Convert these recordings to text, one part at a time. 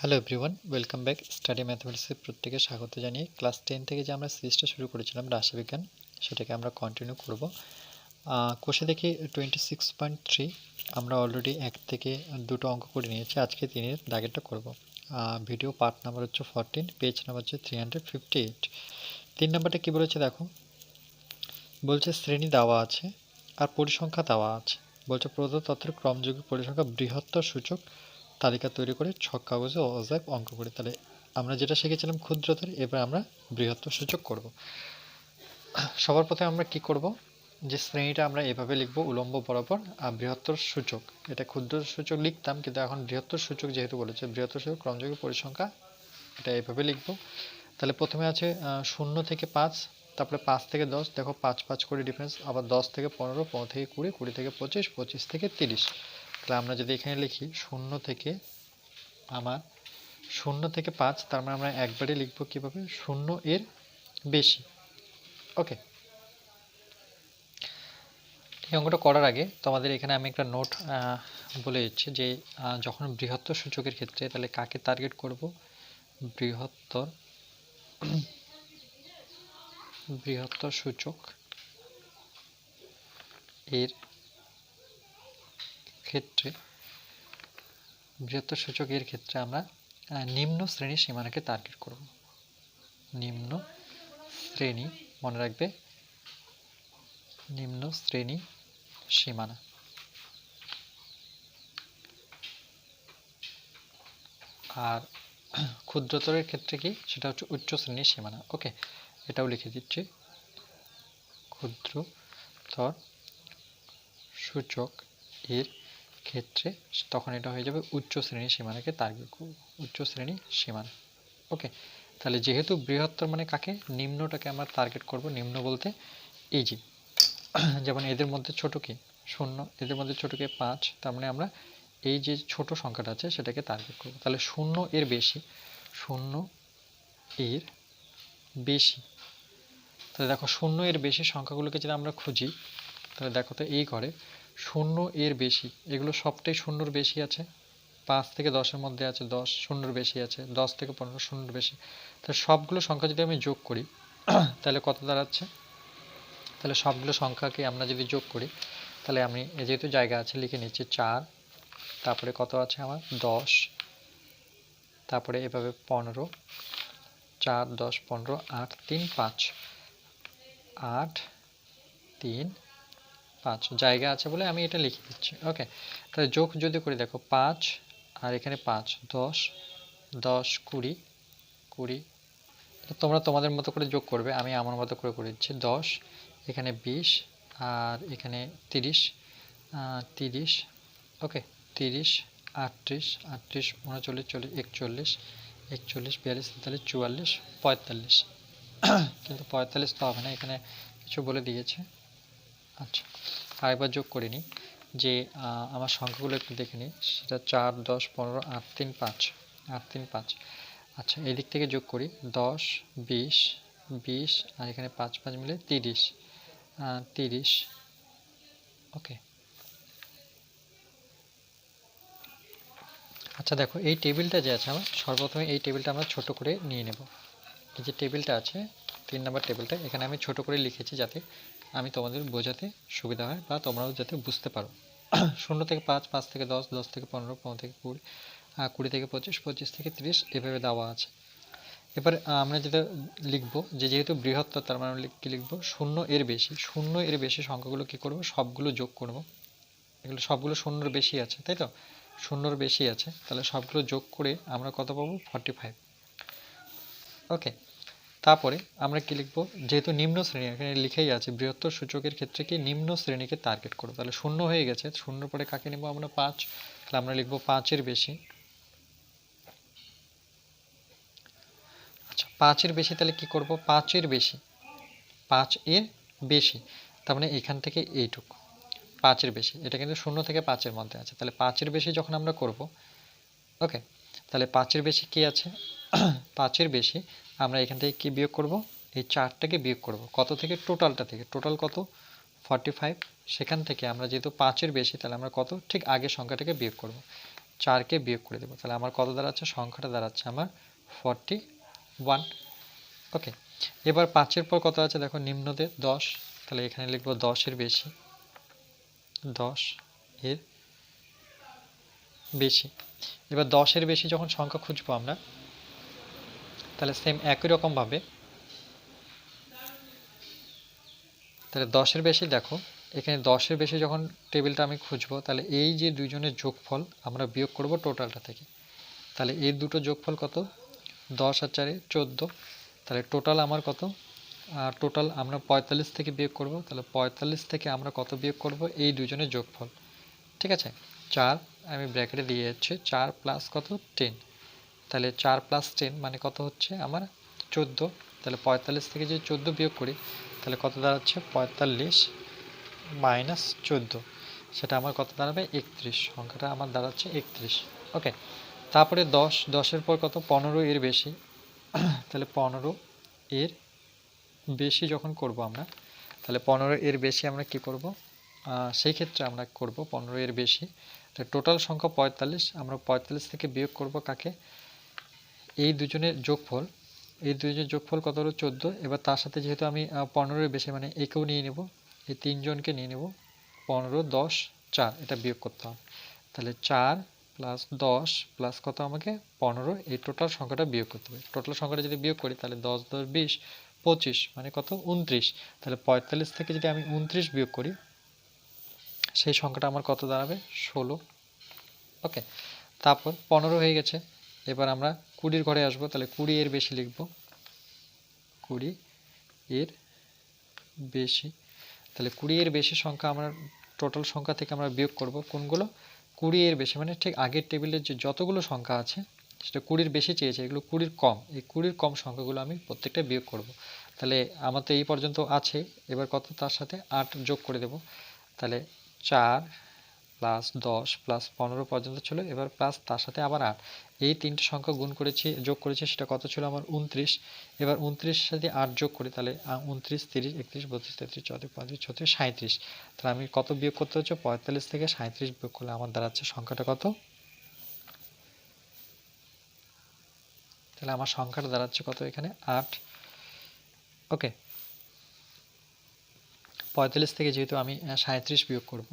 Hello everyone, welcome back. Study ম্যাথমেটিক্সে প্রত্যেকে স্বাগত জানিয়ে ক্লাস 10 থেকে যে আমরা সিরিজটা শুরু করেছিলাম রাশিবিজ্ঞান, সেটাকে আমরা কন্টিনিউ করব। কোষে দেখি 26.3 আমরা অলরেডি 1 থেকে 2টো অঙ্ক করে নিয়েছি। আজকে 3-এর দাগেরটা করব। ভিডিও পার্ট নাম্বার হচ্ছে 14, পেজ নাম্বার হচ্ছে 358। 3 নাম্বারটা কী বলেছে দেখো, বলছে শ্রেণী দেওয়া আছে আর পরিসংখ্যা দেওয়া আছে। বলছে প্রদত্ত তথ্যের ক্রমযোগী পরিসংখ্যা বৃহত্তর সূচক তালিকা তৈরি করে ছক কাগজে অজাইব অঙ্ক করি। তাহলে আমরা যেটা শিখেছিলাম ক্ষুদ্রতর, এবার আমরা বৃহত্তর সূচক করব। সবার প্রথমে আমরা কি করব, যে শ্রেণীটা আমরা এভাবে লিখব উলম্ব বরাবর, আর বৃহত্তর সূচক, এটা ক্ষুদ্র সূচক লিখতাম কিন্তু এখন বৃহত্তর সূচক যেহেতু বলেছে, বৃহত্তর সূচক ক্রমযোগী পরিসংখ্যা, এটা এভাবে লিখব। তাহলে প্রথমে আছে 0 থেকে 5, তারপরে 5 থেকে 10, দেখো 5 5 করে ডিফারেন্স, আবার 10 থেকে 15, 15 থেকে 20, 20 থেকে 25, 25 থেকে 30। তাহলে আমরা যদি এখানে লিখি 0 থেকে 5, তার মানে আমরা একবারে লিখব কিভাবে, 0 এর বেশি। ওকে, এই অঙ্কটা করার আগে তোমাদের এখানে আমি একটা নোট বলে দিচ্ছি যে যখন বৃহত্তর সূচকের ক্ষেত্রে তাহলে কাকে টার্গেট করব, বৃহত্তর সূচক এর ক্ষেত্রে আমরা নিম্ন শ্রেণীর সীমানাকে টার্গেট করব। নিম্ন শ্রেণী, মনে রাখবে, নিম্ন শ্রেণী সীমানা। আর ক্ষুদ্রতরের ক্ষেত্রে কি, সেটা হচ্ছে উচ্চ শ্রেণীর সীমানা। ওকে, এটাও লিখে দিচ্ছি, ক্ষুদ্রতর সূচক এর ক্ষেত্রে তখন এটা হয়ে যাবে উচ্চ শ্রেণীর সীমানাকে টার্গেট করব, উচ্চ শ্রেণী সীমানা। ওকে, তাহলে যেহেতু বৃহত্তর মানে কাকে, নিম্নটাকে আমরা টার্গেট করব। নিম্ন বলতে এই যে যেমন এদের মধ্যে ছোট কি 0, এদের মধ্যে ছোট কি 5, তার মানে আমরা এই যে ছোট সংখ্যাটা আছে সেটাকে টার্গেট করব। তাহলে 0 এর বেশি, 0 এর বেশি, তাহলে দেখো 0 এর বেশি সংখ্যাগুলোকে যদি আমরা খুঁজি, তাহলে দেখো তো এই ঘরে 0 এর বেশি, এগুলো সবটাই 0-র বেশি আছে। 5 থেকে 10-এর মধ্যে আছে 10, 0-র বেশি আছে। 10 থেকে 15, 0-র বেশি। তাহলে সবগুলো সংখ্যা যদি আমি যোগ করি তাহলে কত দাঁড়াচ্ছে, তাহলে সবগুলো সংখ্যাকে আমরা যদি যোগ করি, তাহলে আমি যেহেতু জায়গা আছে লিখে নিচ্ছি 4, তারপরে কত আছে আমার 10, তারপরে এভাবে 15, 4 10 15, 8 3 5, 8 3 5 জায়গা আছে বলে আমি এটা লিখে দিচ্ছি। ওকে, তাহলে যোগ যদি করি দেখো 5 আর এখানে 5, 10 10 20 20, তোমরা তোমাদের মতো করে যোগ করবে, আমি আমার মতো করে করে দিচ্ছি। 10, এখানে 20, আর এখানে 30, 30, ওকে 30 38 38 39 40 41 41 42 43 44 45, কিন্তু 45 তো হবে না, এখানে কিছু বলে দিয়েছে। আচ্ছা, আরেকবার যোগ করে নিই, যে আমার সংখ্যাগুলো একটু দেখে নিই, সেটা 4 10 15 8 3 5, 8 3 5। আচ্ছা, এই দিক থেকে যোগ করি 10 20 20, আর এখানে 5 5 মিলে 30, 30। ওকে, আচ্ছা দেখো এই টেবিলটা যে আছে আমার, সর্বপ্রথমে এই টেবিলটা আমরা ছোট করে নিয়ে নেব। এই যে টেবিলটা আছে 3 নম্বর টেবিলটা, এখানে আমি ছোট করে লিখেছি যাতে আমি তোমাদের বোঝাতে সুবিধা হয় বা তোমরাও যাতে বুঝতে পারো। 0 থেকে 5, 5 থেকে 10, 10 থেকে 15, 15 থেকে 20, 20 থেকে 25, 25 থেকে 30, এভাবে দেওয়া আছে। এবার আমরা যেটা লিখবো, যে যেহেতু বৃহত্তর, তার মানে কি লিখবো, 0 এর বেশি। 0 এর বেশি সংখ্যাগুলো কি করব, সবগুলো যোগ করব। এগুলো সবগুলো 0-র বেশি আছে, তাই তো, 0-র বেশি আছে, তাহলে সবগুলো যোগ করে আমরা কত পাবো, 45। ওকে, তারপরে আমরা কি লিখব, যেহেতু নিম্ন শ্রেণী এখানে লিখেই আছে, বৃহত্তর সূচকের ক্ষেত্রে কি নিম্ন শ্রেণীকে টার্গেট করব। তাহলে 0 হয়ে গেছে, 0 পরে কাকে নেব আমরা, 5, তাহলে আমরা লিখব 5-এর বেশি। আচ্ছা, 5-এর বেশি, তাহলে কি করব, 5-এর বেশি, 5-এর বেশি, তার মানে এখান থেকে এইটুকু 5-এর বেশি, এটা কিন্তু 0 থেকে 5-এর মধ্যে আছে। তাহলে 5-এর বেশি যখন আমরা করব, ওকে, তাহলে 5-এর বেশি কি আছে, 5-এর বেশি আমরা এখান থেকে কি বিয়োগ করব, এই 4টাকে বিয়োগ করব, কত থেকে, টোটালটা থেকে, টোটাল কত 45, সেখান থেকে আমরা যেহেতু 5-এর বেশি, তাহলে আমরা কত, ঠিক আগের সংখ্যাটাকে বিয়োগ করব। 4কে বিয়োগ করে দেবো, তাহলে আমার কত দাঁড়াচ্ছে, সংখ্যাটা দাঁড়াচ্ছে আমার 41। ওকে, এবার 5-এর পর কত আছে দেখো, নিম্নতে 10, তাহলে এখানে লিখবো 10-এর বেশি, 10-এর বেশি। এবার 10-এর বেশি যখন সংখ্যা খুঁজবো আমরা, তাহলে সেম একই রকমভাবে, তাহলে 10-এর বেশি দেখো, এখানে 10-এর বেশি যখন টেবিলটা আমি খুঁজবো, তাহলে এই যে দুইজনের যোগফল আমরা বিয়োগ করব টোটালটা থেকে, তাহলে এই দুটো যোগফল কত, 10 আর 4 14, তাহলে টোটাল আমার কত, টোটাল আমরা 45 থেকে বিয়োগ করব, তাহলে 45 থেকে আমরা কত বিয়োগ করব, এই দুজনের যোগফল, ঠিক আছে, 4 আমি ব্র্যাকেটে দিয়ে যাচ্ছি, 4 প্লাস কত 10, তাহলে 4 প্লাস 10 মানে কত হচ্ছে আমার 14, তাহলে 45 থেকে যদি 14 বিয়োগ করি, তাহলে কত দাঁড়াচ্ছে 45 মাইনাস 14, সেটা আমার কত দাঁড়াবে 31, সংখ্যাটা আমার দাঁড়াচ্ছে 31। ওকে, তারপরে 10-এর পর কত, 15 এর বেশি, তাহলে 15 এর বেশি যখন করব আমরা, তাহলে 15 এর বেশি আমরা কি করব, সেই ক্ষেত্রে আমরা করব 15 এর বেশি, তাহলে টোটাল সংখ্যা 45, আমরা 45 থেকে বিয়োগ করব কাকে, এই দুজনের যোগফল, এই দুজনের যোগফল কত হলো 14, এবার তার সাথে যেহেতু আমি 15 এর বেশি মানে একেও নিয়ে নেব, এই তিনজনকে নিয়ে নেব, 15 10 4, এটা বিয়োগ করতে হবে, তাহলে 4 প্লাস 10 প্লাস কত আমাকে 15, এই টোটাল সংখ্যাটা বিয়োগ করতে হবে, টোটাল সংখ্যাটা যদি বিয়োগ করি তাহলে 10 10 20 25 মানে কত 29, তাহলে 45 থেকে যদি আমি 29 বিয়োগ করি, সেই সংখ্যাটা আমার কত দাঁড়াবে 16। ওকে, তারপর 15 হয়ে গেছে, এবার আমরা 20-র ঘরে আসবো, তাহলে 20 এর বেশি লিখব, 20 এর বেশি, তাহলে 20 এর বেশি সংখ্যা আমরা টোটাল সংখ্যা থেকে আমরা বিয়োগ করব কোনগুলো, 20 এর বেশি মানে ঠিক আগের টেবিলের যে যতগুলো সংখ্যা আছে সেটা 20-র বেশি চেয়েছে, এগুলো 20-র কম, এই 20-র কম সংখ্যাগুলো আমি প্রত্যেকটা বিয়োগ করব, তাহলে আমার তো এই পর্যন্ত আছে, এবার কত তার সাথে 8 যোগ করে দেব, তাহলে 4 প্লাস 10 প্লাস 15 পর্যন্ত ছিল, এবার প্লাস তার সাথে আবার 8, এই তিনটে সংখ্যা গুণ করেছি যোগ করেছি, সেটা কত ছিল আমার 29, এবার 29 সাথে 8 যোগ করি, তাহলে 29 30 31 32 33 34 35 36 37, তাহলে আমি কত বিয়োগ করতে হচ্ছে, 45 থেকে 37 বিয়োগ করলে আমার দাঁড়াচ্ছে সংখ্যাটা কত, তাহলে আমার সংখ্যাটা দাঁড়াচ্ছে কত এখানে 8। ওকে, 45 থেকে যেহেতু আমি 37 বিয়োগ করব,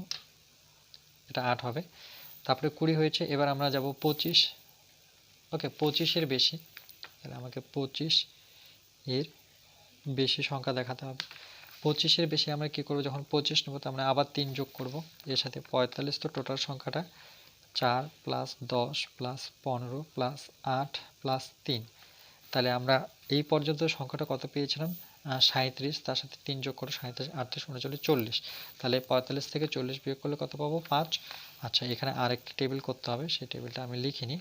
এটা 8 হবে, তারপরে 20 হয়েছে, এবার আমরা যাব 25। ওকে, 25-এর বেশি, তাহলে আমাকে 25 এর বেশি সংখ্যা দেখাতে হবে, 25-এর বেশি আমরা কি করব, যখন 25 নেব তো আমরা আবার 3 যোগ করব এর সাথে, 45 তো টোটাল সংখ্যাটা 4 প্লাস 10 প্লাস 15 প্লাস 8 প্লাস 3, তাহলে আমরা এই পর্যন্ত সংখ্যাটা কত পেয়েছিলাম 37, তার সাথে 3 যোগ করে 37 38 39 40, তাহলে 45 থেকে 40 বিয়োগ করলে কত পাবো 5। আচ্ছা, এখানে আরেকটি টেবিল করতে হবে, সেই টেবিলটা আমি লিখিনি,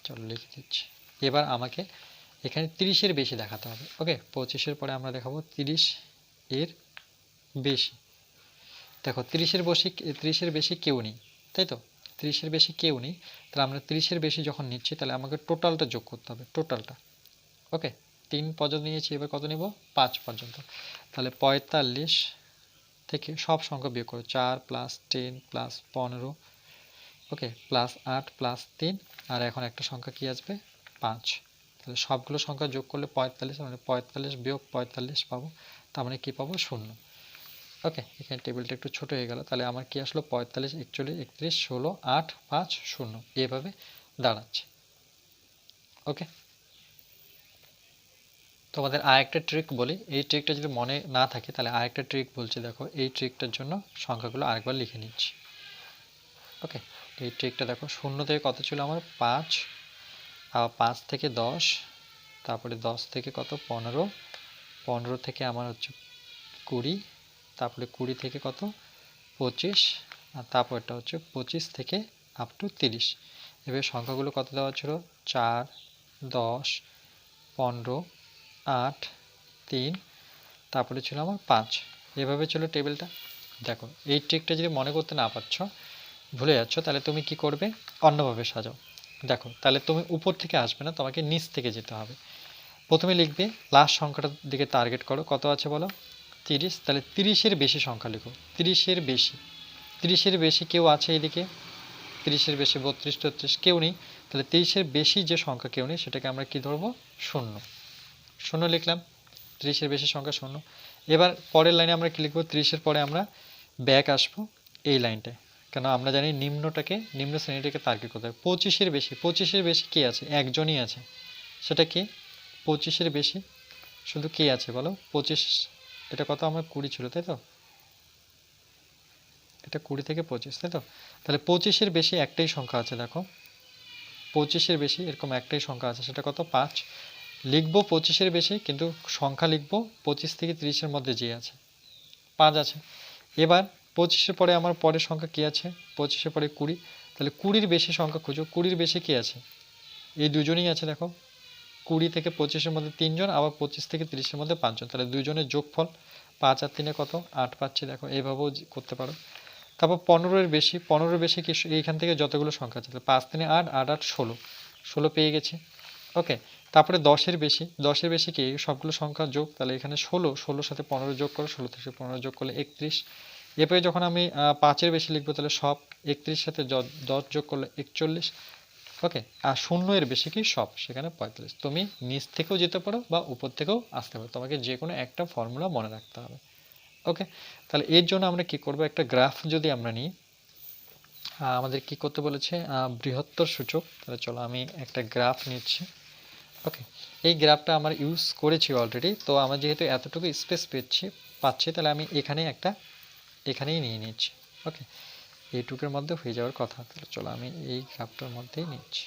চলো লিখে দিচ্ছি। এবার আমাকে এখানে 30-এর বেশি দেখাতে হবে। ওকে, 25-এর পরে আমরা দেখাবো 30 এর বেশি। দেখো 30-এর বেশি কেউ নেই, তাই তো, 30-এর বেশি কেউ নেই, তাহলে আমরা 30-এর বেশি যখন নিচ্ছি তাহলে আমাকে টোটালটা যোগ করতে হবে, টোটালটা। ওকে, 3 পর্যন্ত নিয়েছি, এবার কত নেব 5 পর্যন্ত, তাহলে 45 থেকে সব সংখ্যা বিয়োগ করো, 4 প্লাস 10 প্লাস 15, ওকে, প্লাস 8 প্লাস 3, আর এখন একটা সংখ্যা কি আসবে 5, তাহলে সবগুলো সংখ্যা যোগ করলে 45, মানে 45 বিয়োগ 45 পাবো, তার মানে কি পাবো 0। ওকে, এখানে টেবিলটা একটু ছোট হয়ে গেল, তাহলে আমার কি আসলো 45 41 31 16 8 5 0, এভাবে দাঁড়াচ্ছে। ওকে, তোমাদের আরেকটা ট্রিক বলি, এই ট্রিকটা যদি মনে না থাকে তাহলে আরেকটা ট্রিক বলছি, দেখো এই ট্রিকটার জন্য সংখ্যাগুলো আরেকবার লিখে নিচ্ছি। ওকে, এই ট্রিকটা দেখো, 0 থেকে কত ছিল আমার 5, 5 থেকে 10, তারপরে 10 থেকে কত 15, 15 থেকে আমার হচ্ছে 20, তারপরে 20 থেকে কত 25, আর তারপরটা হচ্ছে 25 থেকে আপ টু 30। এবার সংখ্যাগুলো কত দেওয়া ছিল 4 10 15 8 3, তারপরে ছিল আমার 5, এভাবে ছিল টেবিলটা। দেখো এই ট্রিকটা যদি মনে করতে না পারছো, ভুলে যাচ্ছ, তাহলে তুমি কি করবে অন্যভাবে সাজাও। দেখো তাহলে তুমি উপর থেকে আসবে না, তোমাকে নিচ থেকে যেতে হবে। প্রথমে লিখবে লাস্ট সংখ্যাটার দিকে টার্গেট করো, কত আছে বলো 30, তাহলে 30-এর বেশি সংখ্যা লিখো, 30-এর বেশি, 30-এর বেশি কেউ আছে এদিকে 30-এর বেশি 32, 33 কেউ নেই, তাহলে 23-এর বেশি যে সংখ্যা কেউ নেই সেটাকে আমরা কি ধরবো? শূন্য। শূন্য লিখলাম, 30-এর বেশি সংখ্যা শূন্য। এবার পরের লাইনে আমরা কি লিখবো? 30-এর পরে আমরা ব্যাক আসবো এই লাইনটায়, কেন আমরা জানি নিম্ন শ্রেণীটাকে তার্কিক করতে হবে। 25-এর বেশি কে আছে? একজনই আছে, সেটা কি? 25-এর বেশি শুধু কে আছে বলো? 25, এটা কত? আমার 20 ছিল, তাই তো? এটা 20 থেকে 25, তাই তো? তাহলে 25-এর বেশি একটাই সংখ্যা আছে, দেখো 25-এর বেশি এরকম একটাই সংখ্যা আছে, সেটা কত? 5। লিখবো 25-এর বেশি, কিন্তু সংখ্যা লিখবো 25 থেকে 30-এর মধ্যে যে আছে, 5 আছে। এবার 25-এর পরে আমার পরের সংখ্যা কি আছে? 25-এর পরে 20, তাহলে 20-এর বেশি সংখ্যা খুঁজো। 20-এর বেশি কে আছে? এই দুজনেই আছে, দেখো 20 থেকে 25-এর মধ্যে 3 জন, আবার 25 থেকে 30-এর মধ্যে 5 জন, তাহলে দুজনের যোগফল 5 আর 3 কত? 8 পাচ্ছি, দেখো এইভাবেও করতে পারো। তারপর 15-এর বেশি কি? এইখান থেকে যতগুলো সংখ্যা আছে, 5 3 8, 8 8 16 পেয়ে গেছি। ওকে, তারপরে 10-এর বেশি কি? সবগুলো সংখ্যা যোগ, তাহলে এখানে 16 সাথে 15 যোগ করো, 16 থেকে 15 যোগ করলে 31। এরপরে যখন আমি 5-এর বেশি লিখবো, তাহলে সব 31 সাথে 10 যোগ করলে 41। ওকে, আর 0-এর বেশি কি? সব, সেখানে 45। তুমি নিচ থেকেও যেতে পারো বা উপর থেকেও আসতে পারো, তোমাকে যে কোনো একটা ফর্মুলা মনে রাখতে হবে। ওকে, তাহলে এর জন্য আমরা কি করব? একটা গ্রাফ যদি আমরা নিই, আমাদের কি করতে বলেছে? বৃহত্তর সূচক। তাহলে চলো আমি একটা গ্রাফ নিচ্ছি। ওকে, এই গ্রাফটা আমার ইউজ করেছি অলরেডি, তো আমার যেহেতু এতটুকু স্পেস পাচ্ছি, তাহলে আমি এখানেই নিয়ে নিচ্ছি। ওকে, এইটুকুর মধ্যে হয়ে যাওয়ার কথা। তাহলে চলো আমি এই গ্রাফটার মধ্যেই নিচ্ছি।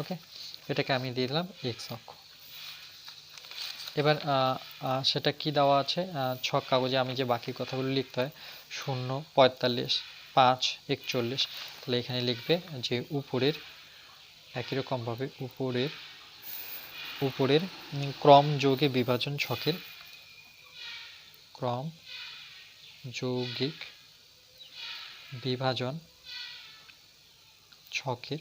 ওকে, এটাকে আমি দিয়ে দিলাম এক্স অক্ষ। এবার সেটা কি দেওয়া আছে? ছক কাগজে আমি যে বাকি কথাগুলো লিখতে হয়, 0 45 5 41, তাহলে এখানে লিখবে যে উপরের, একই রকমভাবে উপরের ক্রম যৌগে বিভাজন ছকের, ক্রম যৌগিক বিভাজন ছকের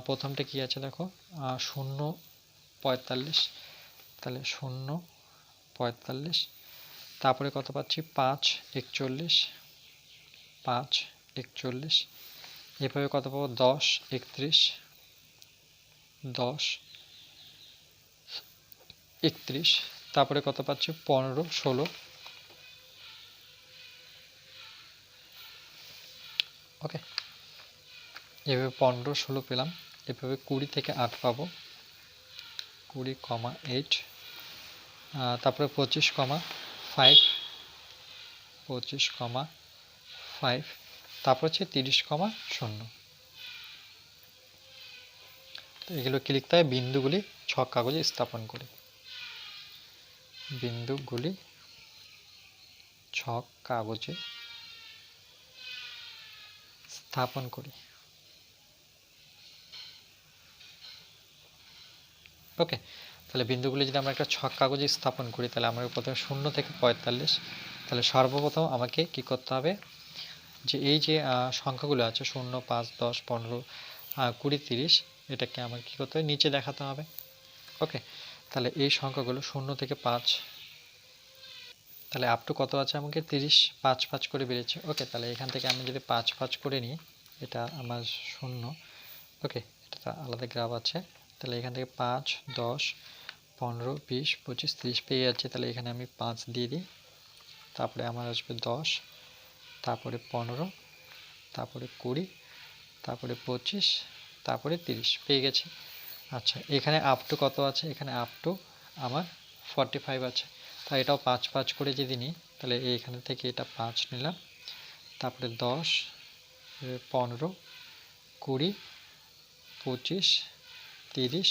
প্রথমটা কি আছে দেখো? 0 45, তাহলে 0 45, তারপরে কত পাচ্ছি? 5 41, 5 41, এভাবে কত পাবো? 10 31, 10 31, তারপরে কত পাচ্ছি? 15 16। ওকে, এভাবে 15 16 পেলাম। এভাবে 20 থেকে 8 পাবো, 20,8, তারপরে 25,5, 25,5, তারপর হচ্ছে 30,0। তো এগুলো কি লিখতে হয়? বিন্দুগুলি ছক কাগজে স্থাপন করি, বিন্দুগুলি ছক কাগজে স্থাপন করি। ওকে, তাহলে বিন্দুগুলি যদি আমরা একটা ছক কাগজে স্থাপন করি, তাহলে আমরা প্রথমে 0 থেকে 45, তাহলে সর্বপ্রথম আমাকে কি করতে হবে? যে এই যে সংখ্যাগুলো আছে 0 5 10 15 20 30, এটাকে আমাকে কি করতে হবে? নিচে দেখাতে হবে। ওকে, তাহলে এই সংখ্যাগুলো 0 থেকে 5, তাহলে আপ টু কত আছে? আমাকে 30, 5 5 করে বেড়েছে। ওকে, তাহলে এখান থেকে আমি যদি 5 5 করে নিই, এটা আমার 0। ওকে, এটা আলাদা গ্রাফ আছে। তাহলে এখান থেকে 5 10 15 20 25 30 পেয়ে যাচ্ছে, তাহলে এখানে আমি 5 দিয়ে দিই। তারপরে আমার আসবে 10, তারপরে 15, তারপরে 20, তারপরে 25, তারপরে 30 পেয়ে গেছি। আচ্ছা, এখানে আপ টু কত আছে? এখানে আপ টু আমার 45 আছে। তাই এটাও 5 5 করে যদি নিই, তাহলে এইখান থেকে এটা 5 নিলাম, তারপরে 10 15 20 25 30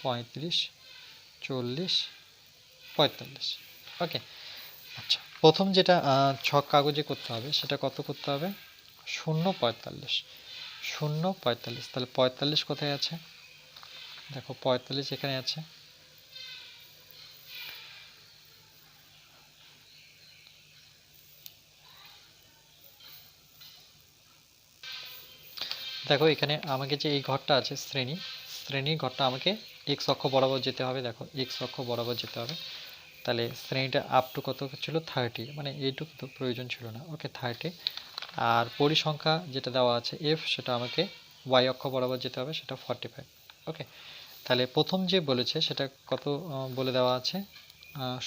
35 40 45। ওকে, আচ্ছা, প্রথম যেটা ছক কাগজে করতে হবে, সেটা কত করতে হবে? 0 45, 0 45, তাহলে 45 কোথায় আছে? দেখো 45 এখানে আছে। দেখো এখানে আমাকে যে এই ঘরটা আছে শ্রেণী ঘরটা আমাকে এক্স অক্ষ বরাবর যেতে হবে, দেখো এক্স অক্ষ বরাবর যেতে হবে। তাহলে শ্রেণীটা আপ টু কত ছিল 30, মানে এইটুকু তো প্রয়োজন ছিল না। ওকে 30। আর পরিসংখ্যা যেটা দেওয়া আছে এফ, সেটা আমাকে ওয়াই অক্ষ বরাবর যেতে হবে, সেটা 45। ওকে, তাহলে প্রথম যে বলেছে সেটা কত বলে দেওয়া আছে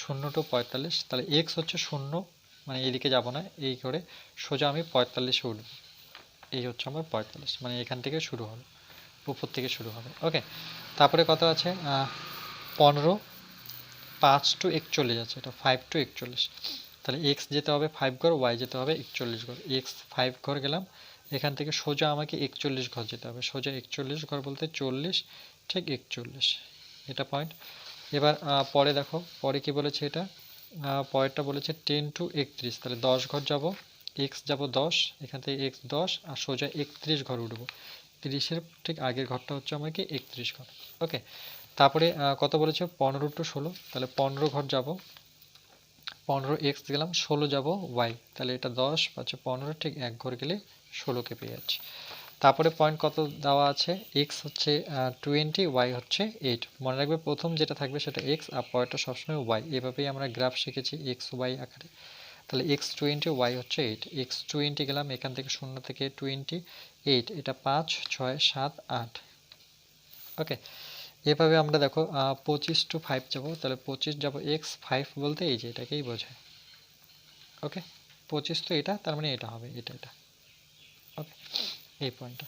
0 to 45। তাহলে এক্স হচ্ছে 0, মানে এইদিকে যাব না, এই করে সোজা আমি 45-এ উঠব। এই হচ্ছে আমার 45, মানে এখান থেকে শুরু হবে, উপর থেকে শুরু হবে। ওকে, তারপরে কত আছে 15, 5 to 41 আছে, এটা 5 to 41। তাহলে এক্স যেতে হবে 5 ঘর, ওয়াই যেতে হবে 41 ঘর। এক্স 5 ঘর গেলাম, এখান থেকে সোজা আমাকে 41 ঘর যেতে হবে। সোজা 41 ঘর বলতে 40, ঠিক 41, এটা পয়েন্ট। এবার পরে দেখো পরে কি বলেছে, এটা পরেরটা বলেছে 10 to 31। তাহলে 10 ঘর যাব, এক্স যাব 10, এখান থেকে এক্স 10 আর সোজা 31 ঘর উঠবো। 30-এর ঠিক আগের ঘরটা হচ্ছে আমাকে 31 ঘর। ওকে, তারপরে কত বলেছে 15 to 16। তাহলে 15 ঘর যাব, 15 এক্স গেলাম, 16 যাব ওয়াই। তাহলে এটা 10 পাচ্ছে 15, ঠিক এক ঘর গেলে 16কে পেয়ে যাচ্ছি। তারপরে পয়েন্ট কত দেওয়া আছে, এক্স হচ্ছে 20, ওয়াই হচ্ছে 8। মনে রাখবে প্রথম যেটা থাকবে সেটা এক্স, আর পরেরটা সবসময় ওয়াই। এভাবেই আমরা গ্রাফ শিখেছি এক্স ওয়াই আকারে। তাহলে এক্স 20, ওয়াই হচ্ছে 8। এক্স 20 গেলাম, এখান থেকে 0 থেকে 28, এটা 5, 6, 7, 8। ওকে, এভাবে আমরা দেখো 25 to 5 যাব। তাহলে 25 যাব, এক্স 5 বলতে এই যে এটাকেই বোঝায়। ওকে, 25 তো এটা, তার মানে এটা হবে এটা এটা। ওকে, এই পয়েন্টটা।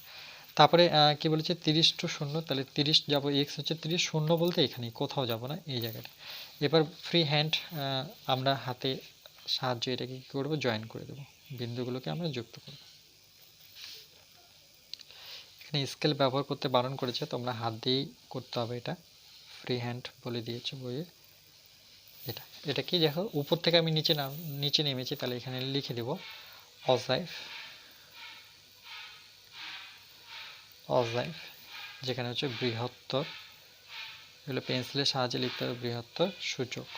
তারপরে কি বলেছে 30 to 0। তাহলে 30 যাব, এক্স হচ্ছে 30, 0 বলতে এখানেই, কোথাও যাব না, এই জায়গাটা। এবার ফ্রি হ্যান্ড আমরা হাতে সাহায্যে এটাকে কী করবো, জয়েন করে দেবো, বিন্দুগুলোকে আমরা যুক্ত করব। এখানে স্কেল ব্যবহার করতে বারণ করেছে, তোমরা হাত দিয়েই করতে হবে, এটা ফ্রি হ্যান্ড বলে দিয়েছে বইয়ে। এটা এটা কি দেখো, উপর থেকে আমি নিচে নেমেছি, তাহলে এখানে লিখে দেব অজাইফ, অজাইফ, যেখানে হচ্ছে বৃহত্তর, এগুলো পেন্সিলের সাহায্যে লিখতে হবে, বৃহত্তর সূচক।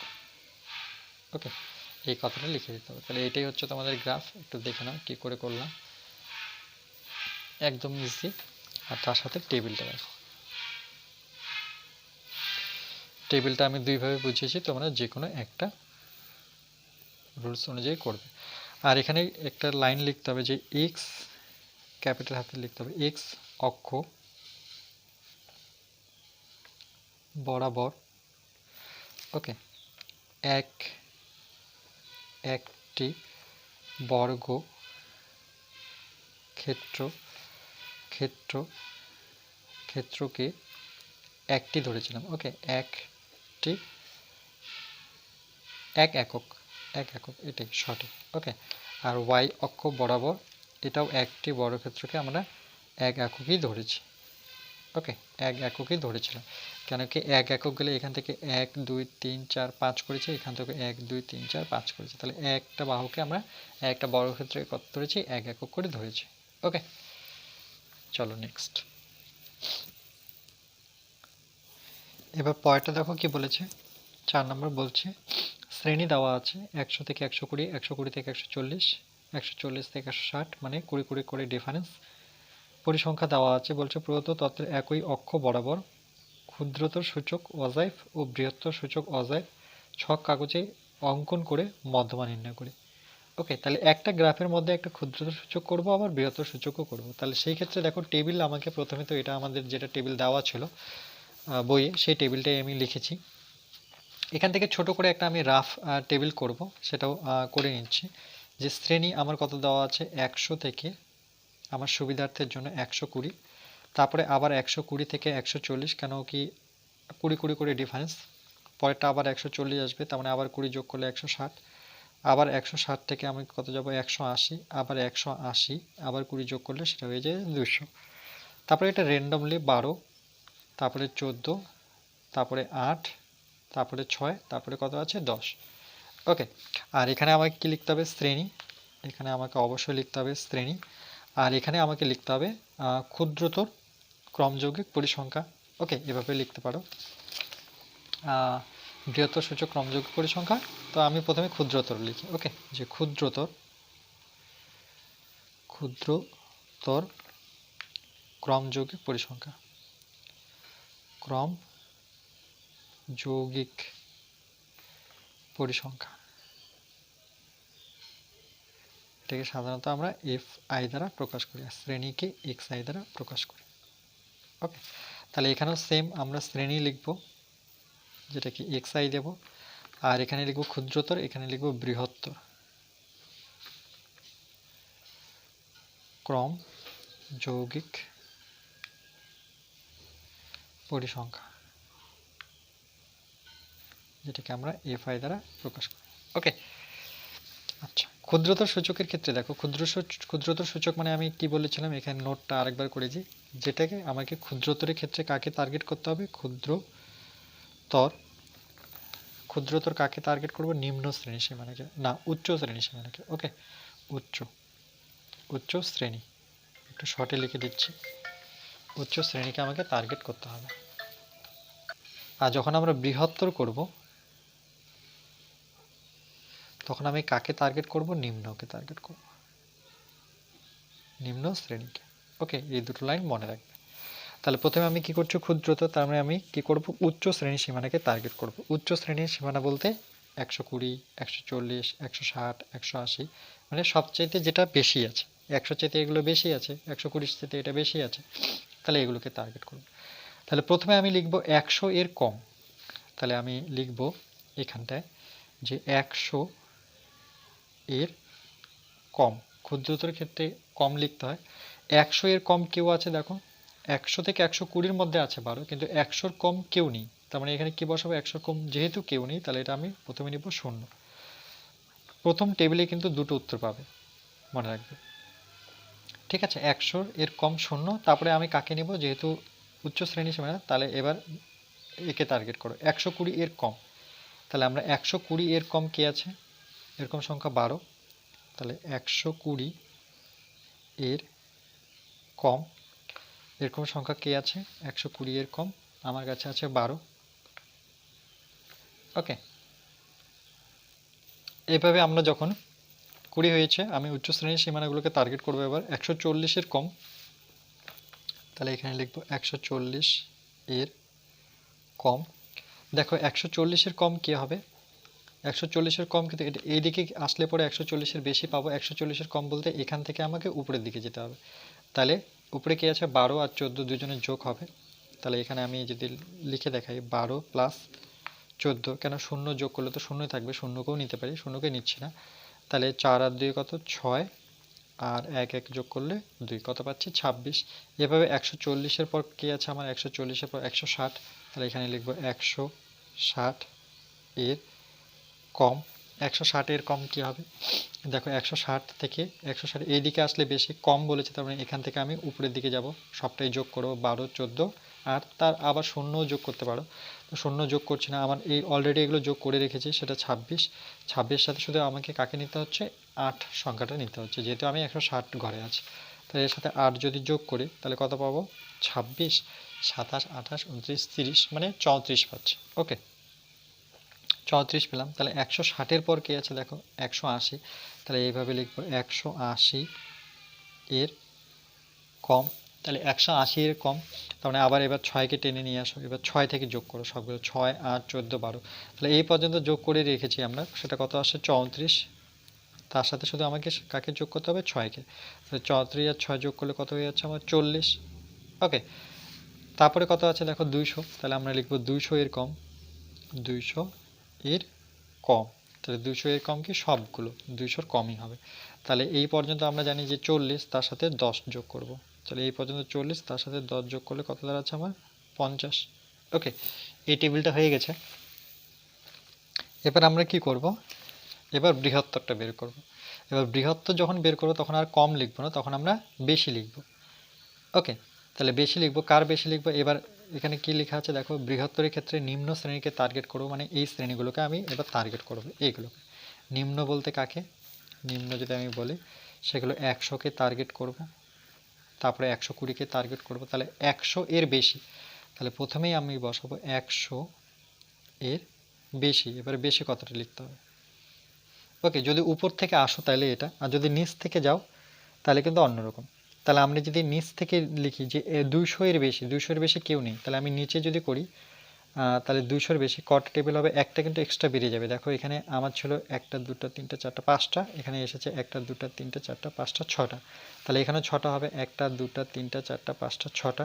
ওকে, এই কথাটা লিখে দিতে হবে। তাহলে এটাই হচ্ছে তোমাদের গ্রাফ, একটু দেখে নাও কী করে করলাম, একদম ইজি। আর তার সাথে টেবিলটা দেখো, টেবিলটা আমি দুইভাবে বুঝিয়েছি, তোমরা যে কোনো একটা রুলস অনুযায়ী করবে। আর এখানে একটা লাইন লিখতে হবে যে এক্স, ক্যাপিটাল হাতে লিখতে হবে, এক্স অক্ষ বরাবর, ওকে, একটি বর্গ ক্ষেত্রকে একটি ধরেছিলাম। ওকে, একটি, এক একক, এটাই সঠিক। ওকে, আর ওয়াই অক্ষ বরাবর, এটাও একটি বর্গক্ষেত্রকে আমরা এক এককই ধরেছি। ওকে, এক এককই ধরেছিলাম, কেন কি এক একক গেলে এখান থেকে 1 2 3 4 5 করেছি, এখান থেকে 1 2 3 4 5 করেছি। তাহলে একটা বাহুকে আমরা একটা বর্গক্ষেত্রে কত ধরেছি, এক একক করে ধরেছি। ওকে, চলো নেক্সট। এবার পরেরটা দেখো কি বলেছে, 4 নম্বর বলছে শ্রেণী দেওয়া আছে 100 থেকে 120, 120 থেকে 140, 140 থেকে 160, মানে 20 20 করে ডিফারেন্স। পরিসংখ্যা দেওয়া আছে, বলছে প্রদত্ত তত্ত্বের একই অক্ষ বরাবর ক্ষুদ্রতর সূচক অজাইফ ও বৃহত্তর সূচক অজাইফ ছক কাগজে অঙ্কন করে মধ্যমা নির্ণয় করে। ওকে, তাহলে একটা গ্রাফের মধ্যে একটা ক্ষুদ্রতর সূচক করব, আবার বৃহত্তর সূচকও করব। তাহলে সেই ক্ষেত্রে দেখো টেবিল আমাকে প্রথমে, তো এটা আমাদের যেটা টেবিল দেওয়া ছিল বইয়ে, সেই টেবিলটাই আমি লিখেছি। এখান থেকে ছোট করে একটা আমি রাফ টেবিল করব, সেটাও করে নিচ্ছি। যে শ্রেণী আমার কত দেওয়া আছে 100 থেকে, আমার সুবিধার্থের জন্য 120, তারপরে আবার 120 থেকে 140, কেন কি 20 20 করে ডিফারেন্স। পরেরটা আবার 140 আসবে, তার মানে আবার 20 যোগ করলে 160, আবার 160 থেকে আমি কত যাব 180, আবার 180, আবার 20 যোগ করলে সেটা হয়ে যায় 200। তারপরে এটা র্যান্ডমলি 12, তারপরে 14, তারপরে 8, তারপরে 6, তারপরে কত আছে 10। ওকে, আর এখানে আমাকে কি লিখতে হবে, শ্রেণী। এখানে আমাকে অবশ্যই লিখতে হবে শ্রেণী। আর এখানে আমাকে লিখতে হবে ক্ষুদ্রতর ক্রমযৌগিক পরিসংখ্যা। ওকে, এভাবে লিখতে পারো বৃহত্তর সূচক ক্রমযৌগিক পরিসংখ্যা। তো আমি প্রথমে ক্ষুদ্রতর লিখি। ওকে, যে ক্ষুদ্রতর ক্রমযৌগিক পরিসংখ্যা, যৌগিক পরিসংখ্যা, এটাকে সাধারণত আমরা fi দ্বারা প্রকাশ করি, আর শ্রেণীকে xi দ্বারা প্রকাশ করি। ওকে, তাহলে এখানেও সেম আমরা শ্রেণী লিখব, যেটাকে xi দেব, আর এখানে লিখব ক্ষুদ্রতর, এখানে লিখব বৃহত্তর। ক্রম যৌগিক পরিসংখ্যা, যেটাকে আমরা fi দ্বারা প্রকাশ করি। ওকে, আচ্ছা, ক্ষুদ্রতর সূচকের ক্ষেত্রে দেখো, ক্ষুদ্রতর সূচক মানে আমি কি বলেছিলাম, এখানে নোটটা আরেকবার করেছি, যেটাকে আমাকে ক্ষুদ্রতরের ক্ষেত্রে কাকে টার্গেট করতে হবে, ক্ষুদ্রতর কাকে টার্গেট করব, নিম্ন শ্রেণী সীমানাকে, না উচ্চ শ্রেণী সীমানাকে। ওকে, উচ্চ শ্রেণী, একটু শর্টে লিখে দিচ্ছি, উচ্চ শ্রেণীকে আমাকে টার্গেট করতে হবে। আর যখন আমরা বৃহত্তর করব, তখন আমি কাকে টার্গেট করব, নিম্নকে টার্গেট করব, নিম্ন শ্রেণীকে। ওকে, এই দুটো লাইন মনে রাখবে। তাহলে প্রথমে আমি কি করছি, ক্ষুদ্রতর, তার মানে আমি কি করব, উচ্চ শ্রেণী সীমানাকে টার্গেট করব। উচ্চ শ্রেণীর সীমানা বলতে 120, 140, 160, 180, মানে সবচাইতে যেটা বেশি আছে, 100 চাইতে এগুলো বেশি আছে, 120 চাইতে এটা বেশি আছে, তাহলে এগুলোকে টার্গেট করব। তাহলে প্রথমে আমি লিখব 100 এর কম, তাহলে আমি লিখব এখানটায় যে 100 এর কম, ক্ষুদ্রতর ক্ষেত্রে কম লিখতে হয়। 100 এর কম কেউ আছে, দেখো 100 থেকে 120-র মধ্যে আছে 12, কিন্তু 100-র কম কেউ নেই, তার মানে এখানে কি বসাবো, 100-র কম যেহেতু কেউ নেই, তাহলে এটা আমি প্রথমে নিব 0। প্রথম টেবিলে কিন্তু দুটো উত্তর পাবে, মনে রাখবে, ঠিক আছে। 100 এর কম 0, তারপরে আমি কাকে নিব, যেহেতু উচ্চ শ্রেণী সীমানা, তাহলে এবার একে টার্গেট করো, 120 এর কম, তাহলে আমরা 120 এর কম কে আছে, এরকম সংখ্যা 12, তাহলে 120 এর কম এরকম সংখ্যা কে আছে, 120 এর কম আমার কাছে আছে 12। ওকে, এইভাবে আমরা যখন 20 হয়েছে, আমি উচ্চ শ্রেণীর সীমানাগুলোকে টার্গেট করবো এবার 140 এর কম, তাহলে এখানে লিখবো 140 এর কম। দেখো 140 এর কম কি হবে, 140 এর কম কিন্তু এইদিকে আসলে পরে 140 এর বেশি পাবো। 140 এর কম বলতে এখান থেকে আমাকে উপরের দিকে যেতে হবে, তাহলে উপরে কি আছে, 12 আর 14 দুজনের যোগ হবে, তাহলে এখানে আমি যদি লিখে দেখাই 12 প্লাস 14, কেন শূন্য যোগ করলে তো শূন্যই থাকবে, শূন্যকেও নিতে পারি, শূন্যকে নিচ্ছি না, তাহলে 4 আর 2 কত, 6, আর 1 1 যোগ করলে 2, কত পাচ্ছি, 26। এভাবে 140 এর পর কি আছে আমার, 140 এর পর 160, তাহলে এখানে লিখবো 160 এর কম। 160 এর কম কি হবে, দেখো 160 থেকে 160 এই দিকে আসলে বেশি, কম বলেছে, তার মানে এখান থেকে আমি উপরের দিকে যাব, সবটাই যোগ করব, 12 14, আর তার আবার শূন্যও যোগ করতে পারো, শূন্য যোগ করছি না, আমার এই অলরেডি এগুলো যোগ করে রেখেছি, সেটা 26। 26 সাথে শুধু আমাকে কাকে নিতে হচ্ছে, 8 সংখ্যাটা নিতে হচ্ছে, যেহেতু আমি 160 ঘরে আছি, তাহলে এর সাথে 8 যদি যোগ করি তাহলে কত পাবো, 26, 27, 28, 29, 30, মানে 34 পাচ্ছি। ওকে, 34 পেলাম। তাহলে 160 এর পর কি আছে, দেখো 180, তাহলে এইভাবে লিখবো 180 এর কম, তাহলে 180 এর কম, তার মানে আবার এবার 6কে টেনে নিয়ে আসো, এবার 6 থেকে যোগ করো সবগুলো, 6, 8, 14, 12, তাহলে এই পর্যন্ত যোগ করে রেখেছি আমরা, সেটা কত আসে, 34, তার সাথে শুধু আমাকে কাকে যোগ করতে হবে, 6কে, তাহলে 34 আর 6 যোগ করলে কত হয়ে যাচ্ছে আমার, 40। ওকে, তারপরে কত আছে দেখো, 200, তাহলে আমরা লিখবো 200 এর কম, 200 এর কম, তাহলে 200 এর কম কি, সবগুলো 200-র কমই হবে, তাহলে এই পর্যন্ত আমরা জানি যে 40, তার সাথে 10 যোগ করব, তাহলে এই পর্যন্ত 40, তার সাথে 10 যোগ করলে কত দাঁড়াচ্ছে আমার, 50। ওকে, এই টেবিলটা হয়ে গেছে। এবার আমরা কি করব, এবার বৃহত্তরটা বের করব। এবার বৃহত্তর যখন বের করব তখন আর কম লিখবো না, তখন আমরা বেশি লিখব। ওকে, তাহলে বেশি লিখবো, কার বেশি লিখবো, এবার এখানে কি লেখা আছে দেখো, বৃহত্তরের ক্ষেত্রে নিম্ন শ্রেণীকে টার্গেট করব, মানে এই শ্রেণীগুলোকে আমি এবার টার্গেট করব, এইগুলোকে। নিম্ন বলতে কাকে, নিম্ন যদি আমি বলি, সেগুলো 100-কে টার্গেট করব, তারপরে 120-কে টার্গেট করব, তাহলে 100 এর বেশি, তাহলে প্রথমেই আমি বসাবো 100 এর বেশি। এবারে বেশি কথাটা লিখতে হবে। ওকে, যদি উপর থেকে আসো তাহলে এটা, আর যদি নিচ থেকে যাও তাহলে কিন্তু অন্যরকম। তাহলে আমরা যদি নিচ থেকে লিখি যে 200 এর বেশি, 200 এর বেশি কেউ নেই, তাহলে আমি নিচে যদি করি, তাহলে 200-র বেশি কটা টেবিল হবে, একটা কিন্তু এক্সট্রা বেরিয়ে যাবে। দেখো এখানে আমার ছিল 1টা 2টা 3টা 4টা 5টা, এখানে এসেছে 1টা 2টা 3টা 4টা 5টা 6টা, তাহলে এখানেও 6টা হবে, 1টা 2টা 3টা 4টা 5টা 6টা,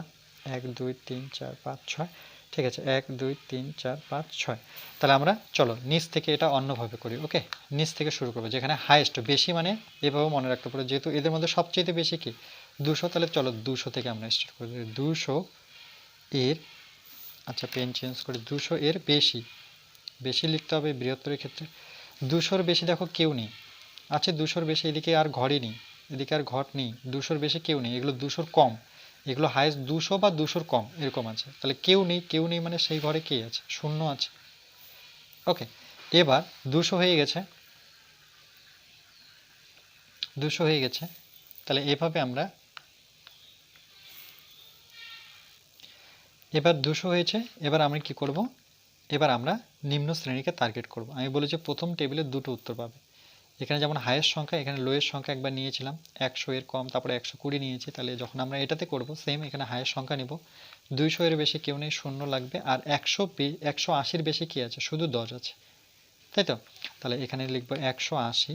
1 2 3 4 5 6, ঠিক আছে, 1 2 3 4 5 6। তাহলে আমরা চলো নিচ থেকে এটা অন্যভাবে করি। ওকে, নিচ থেকে শুরু করবো, যেখানে হাইয়েস্ট বেশি, মানে এভাবে মনে রাখতে পারো, যেহেতু এদের মধ্যে সবচেয়ে বেশি কি 200, তাহলে চলো 200 থেকে আমরা স্টার্ট করি। 200 এর, আচ্ছা পেন চেঞ্জ করে, 200 এর বেশি, বেশি লিখতে হবে বৃহত্তরের ক্ষেত্রে। 200-র বেশি দেখো কেউ নেই, আচ্ছা 200-র বেশি এদিকে আর ঘরই নেই, এদিকে আর ঘর নেই, 200-র বেশি কেউ নেই, এগুলো 200-র কম, এগুলো হাইয়েস্ট 200 বা 200-র কম এরকম আছে। তাহলে কেউ নেই, কেউ নেই মানে সেই ঘরে কে আছে, শূন্য আছে। ওকে, এবার 200 হয়ে গেছে, 200 হয়ে গেছে, তাহলে এভাবে আমরা, এবার 200 হয়েছে, এবার আমরা কি করব, এবার আমরা নিম্ন শ্রেণীকে টার্গেট করব। আমি বলেছি প্রথম টেবিলে দুটো উত্তর পাবে, এখানে যেমন হাইয়েস্ট সংখ্যা, এখানে লোয়েস্ট সংখ্যা একবার নিয়েছিলাম 100 এর কম, তারপরে 120 নিয়েছি, তাহলে যখন আমরা এটাতে করব সেম এখানে হাইয়েস্ট সংখ্যা নিব, 200 এর বেশি কেউ নেই, শূন্য লাগবে, আর 180-র বেশি কি আছে, শুধু 10 আছে, তাই তো। তাহলে এখানে লিখব 180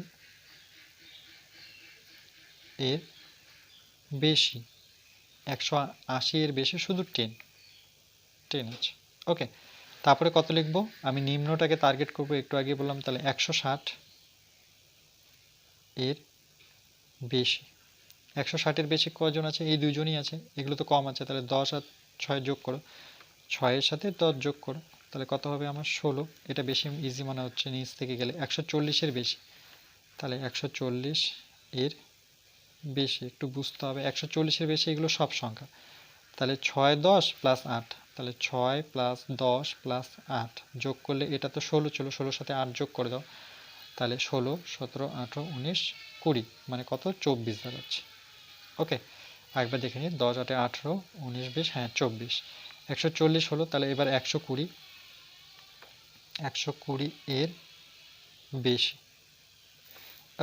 এর বেশি, 180 এর বেশি শুধু 10 আছে। ওকে, তারপরে কত লিখব, আমি নিম্নটাকে টার্গেট করব, একটু আগে বললাম, তাহলে 160 এর বেশি। 160 এর বেশি কজন আছে, এই দুজনই আছে, এগুলো তো কম আছে, তাহলে 10 আর 6 যোগ করো, 6 এর সাথে 10 যোগ করো, তাহলে কত হবে আমার 16। এটা বেশি ইজি মনে হচ্ছে নিচ থেকে গেলে। 140 এর বেশি, তাহলে 140 এর বেশি, একটু বুঝতে হবে, 140 এর বেশি এগুলো সব সংখ্যা, তাহলে 6 10 প্লাস 8, তাহলে 6 প্লাস 10 প্লাস 8 যোগ করলে, এটা তো 16 ছিল, 16-র সাথে 8 যোগ করে দাও, তাহলে 16 17 18 19 20, মানে কত 24 দাঁড়াচ্ছে। ওকে, আরেকবার দেখে নিই, 10 8 18 19 20, হ্যাঁ 24, 140 হলো, তাহলে এবার 120, 120 এর বেশি।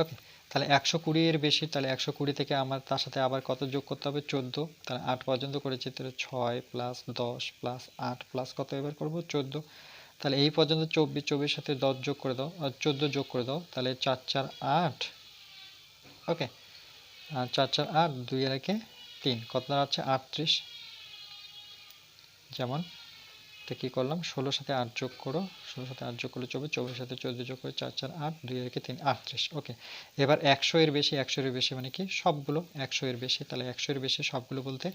ওকে, তাহলে 120 এর বেশি, তাহলে 120 থেকে আমার তার সাথে আবার কত যোগ করতে হবে, 14, তাহলে 8 পর্যন্ত করেছি, তাহলে 6 প্লাস 10 প্লাস 8 প্লাস কত এবার করব 14, তাহলে এই পর্যন্ত 24, 24 সাথে 10 যোগ করে দাও, আর 14 যোগ করে দাও, তাহলে 4 4 8। ওকে, 4 4 8, 2 এর একে 3, কত দাঁড়াচ্ছে 38। যেমন এটা কি করলাম, 16 সাথে 8 যোগ করো, 16 সাথে 8 যোগ করলে 24, 24 সাথে 14 যোগ করে 4 4 8, 2 এর একে 3, 38। ওকে, এবার 100 এর বেশি, 100 এর বেশি মানে কি সবগুলো 100 এর বেশি, তাহলে 100 এর বেশি সবগুলো বলতে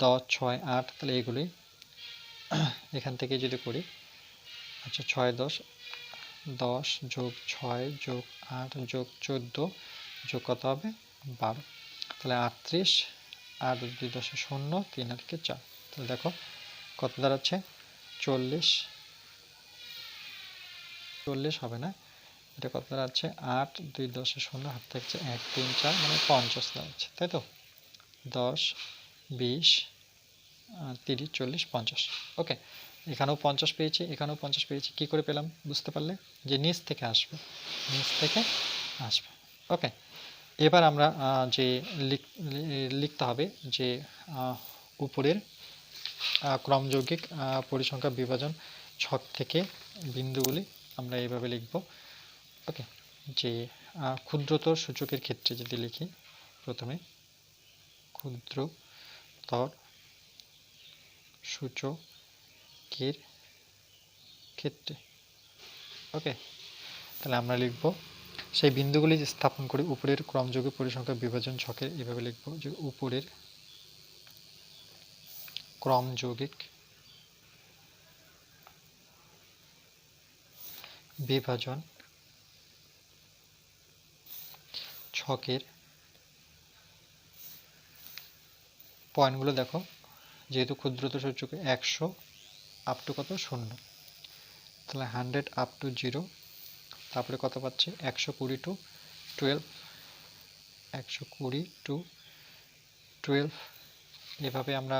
10 6 8, তাহলে এগুলোই এখান থেকে যদি করি, আচ্ছা 6 10, 10 যোগ 6 যোগ 8 যোগ 14 যোগ কত হবে 12, তাহলে 38, আর 2 10 0, 3 আর কে 4, তাহলে দেখো কত দাঁড়াচ্ছে 40, 40 হবে না, এটা কত দাঁড়াচ্ছে 8 2 10 0, হাত থাকছে 1 3 4, মানে 50 দাঁড়াচ্ছে, তাই তো। 10 20 30 40 50। ওকে, এখানেও 50 পেয়েছি, এখানেও 50 পেয়েছি, কি করে পেলাম বুঝতে পারলে, যে নিচ থেকে আসবে, নিচ থেকে আসবে। ওকে, এবার আমরা যে লিখতে হবে যে উপরের ক্রমযৌগিক পরিসংখ্যা বিভাজন ছক থেকে বিন্দুগুলি আমরা এইভাবে লিখব। ওকে, যে ক্ষুদ্রতর সূচকের ক্ষেত্রে যদি লিখি, প্রথমে ক্ষুদ্রতর সূচকের ক্ষেত্রে, ওকে, তাহলে আমরা লিখব সেই বিন্দুগুলি স্থাপন করে উপরের ক্রমযৌগিক পরিসংখ্যা বিভাজন ছকে এভাবে লিখব যে উপরের ক্রমযৌগিক বিভাজন ছকের পয়েন্টগুলো দেখো, যেহেতু ক্ষুদ্রতর সূচকে 100 আপ টু কত 0, তাহলে 100 আপ টু 0, তারপরে কত পাচ্ছি 120 টু 12, 120 টু 12, এভাবে আমরা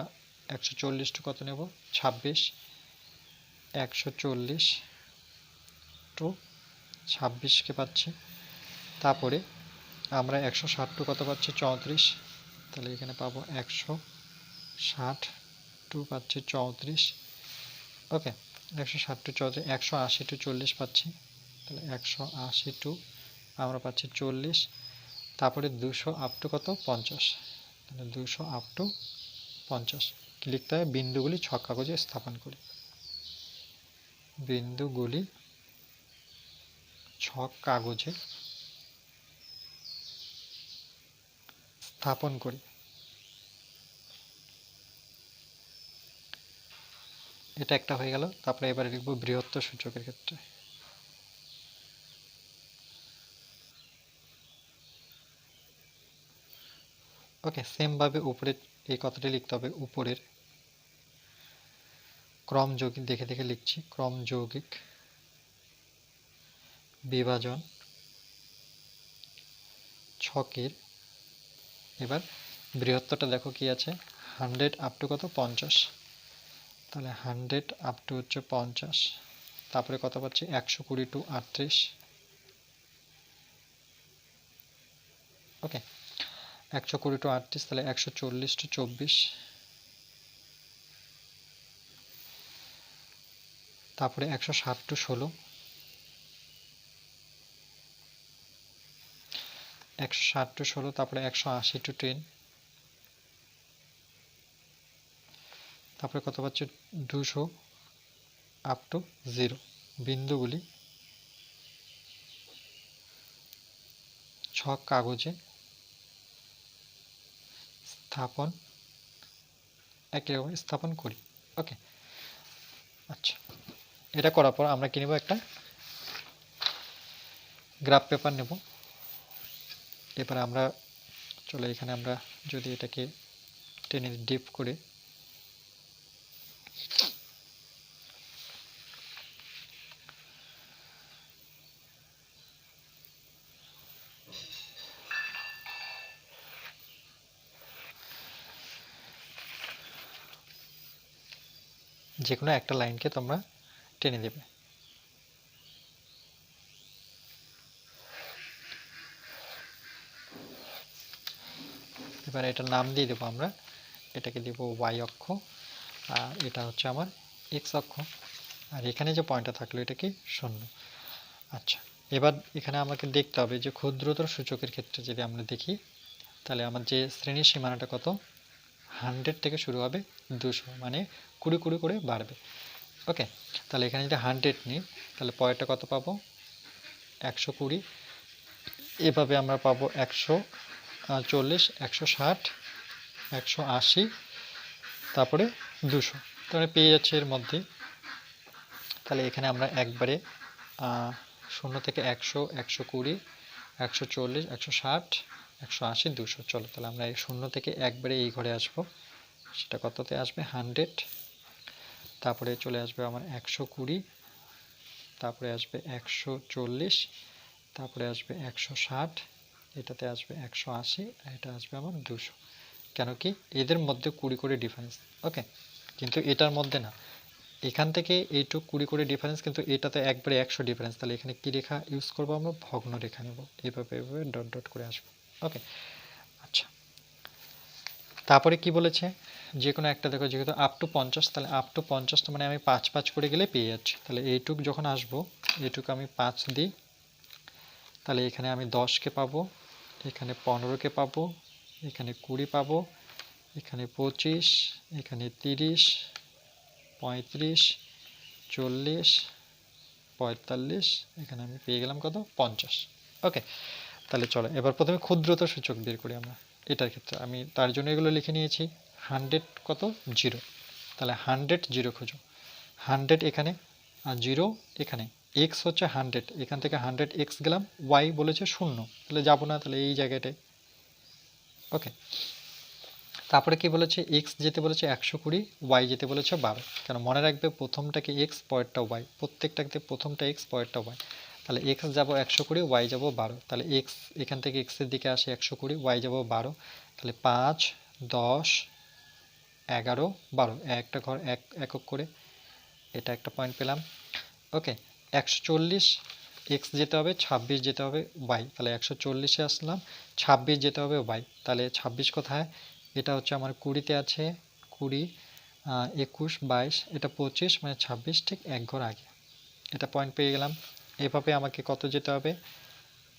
140 টু কত নেব 26, 140 টু 26 কে পাচ্ছি, তারপরে আমরা 160 টু কত পাচ্ছি 34, তাহলে এখানে পাবো 160 টু পাচ্ছি 34। ওকে, 160 টু 180 টু 40 পাচ্ছি, তাহলে 180 টু আমরা পাচ্ছি 40, তারপরে 200 আপ টু কত 50, তাহলে 200 আপ টু 50 কি লিখতে হবে, বিন্দুগুলি ছক কাগজে স্থাপন করি, বিন্দুগুলি ছক কাগজে স্থাপন করি। এটা একটা হয়ে গেল। তারপরে এবারে লিখব বৃহত্তর সূচকের ক্ষেত্রে। ওকে, সেম ভাবে উপরে এই কথাটি লিখতে হবে, উপরের ক্রম যৌগিক দেখে দেখে লিখছি, ক্রম যৌগিক বিভাজন ছকের এবার বৃহত্তরটা দেখো কি আছে, 100 আপ টু কত 50, তাহলে 100 আপ টু হচ্ছে 50, তারপরে কত পাচ্ছি 120 টু 38, ওকে 120 টু 38, তাহলে 140 টু 24, তারপরে 160 টু 16, 160 টু 16, তারপরে 180 টু 10, তারপরে কত পাচ্ছি 200 আপ টু 0, বিন্দুগুলি ছক কাগজে স্থাপন একই রকম স্থাপন করি। ওকে, আচ্ছা এটা করার পর আমরা কি নেব, একটা গ্রাফ পেপার নেব। এবার আমরা চলো এখানে আমরা যদি এটাকে টেনে ডিপ করে যে কোনো একটা লাইনকে তোমরা টেনে দেবে। এবার এটার নাম দিয়ে দেবো আমরা, এটাকে দেব ওয়াই অক্ষ, আর এটা হচ্ছে আমার এক্স অক্ষ, আর এখানে যে পয়েন্টটা থাকলো এটা কি 0। আচ্ছা, এবার এখানে আমাকে দেখতে হবে যে ক্ষুদ্রতর সূচকের ক্ষেত্রে যদি আমরা দেখি, তাহলে আমার যে শ্রেণীর সীমানাটা কত 100 থেকে শুরু হবে 200, মানে 20 20 করে বাড়বে। ওকে, তাহলে এখানে যদি 100 নিই, তাহলে পরেরটা কত পাবো 120, এভাবে আমরা পাবো 140, 160, 180, তারপরে 200, তাহলে পেয়ে যাচ্ছে এর মধ্যে। তাহলে এখানে আমরা একবারে 0 থেকে 100, 120, 140, 160, 180, 200, চলো তাহলে আমরা এই 0 থেকে একবারে এই ঘরে আসবো, সেটা কততে আসবে 100, তারপরে চলে আসবে আমার 120, তারপরে আসবে 140, তারপরে আসবে 160, এটাতে আসবে 180, এটা আসবে আমার 200। কেন কি এদের মধ্যে 20 করে ডিফারেন্স, ওকে, কিন্তু এটার মধ্যে না, এখান থেকে এইটুক 20 করে ডিফারেন্স, কিন্তু এটাতে একবারে 100 ডিফারেন্স। তাহলে এখানে কি রেখা ইউজ করবো আমরা, ভগ্ন রেখা নেব, এইভাবে এইভাবে ডট ডট করে আসবো। ওকে, আচ্ছা তারপরে কি বলেছে, যে কোনো একটা দেখো, যেহেতু আপ টু 50, তাহলে আপ টু 50টা মানে আমি 5 5 করে গেলে পেয়ে যাচ্ছি। তাহলে এইটুক যখন আসবো, এইটুক আমি 5 দিই, তাহলে এখানে আমি 10কে পাবো, এখানে 15কে পাবো, এখানে 20 পাবো, এখানে 25, এখানে 30, 35, 40, 45, এখানে আমি পেয়ে গেলাম কত 50। ওকে, তাহলে চলো এবার প্রথমে ক্ষুদ্রতর সূচক বের করি আমরা। এটার ক্ষেত্রে আমি তার জন্য এগুলো লিখে নিয়েছি, 100 কত 0, তাহলে 100 0 খুঁজো, 100 এখানে আর 0 এখানে, এক্স হচ্ছে 100, এখান থেকে 100 এক্স গেলাম, ওয়াই বলেছে 0, তাহলে যাবো না, তাহলে এই জায়গাটায়। ওকে, তারপরে কি বলেছে, এক্স যেতে বলেছে 120, ওয়াই যেতে বলেছে 12, কেন মনে রাখবে প্রথমটাকে এক্স পরেরটা ওয়াই, প্রত্যেকটাকে প্রথমটা এক্স পরেরটা ওয়াই, তাহলে এক্স যাবো 120, ওয়াই যাবো 12, তাহলে এক্স এখান থেকে এক্সের দিকে আসে 120, ওয়াই যাবো 12, তাহলে 5, 10, 11, 12, একটা ঘর এক একক করে, এটা একটা পয়েন্ট পেলাম। ওকে, 140, এক্স যেতে হবে 26, যেতে হবে ওয়াই, তাহলে 140-এ আসলাম, 26 যেতে হবে ওয়াই, তাহলে 26 কোথায়, এটা হচ্ছে আমার 20-তে আছে 20, 21 22 এটা 25 মানে 26 ঠিক এক ঘর আগে। এটা পয়েন্ট পেয়ে গেলাম। এভাবে আমাকে কত যেতে হবে?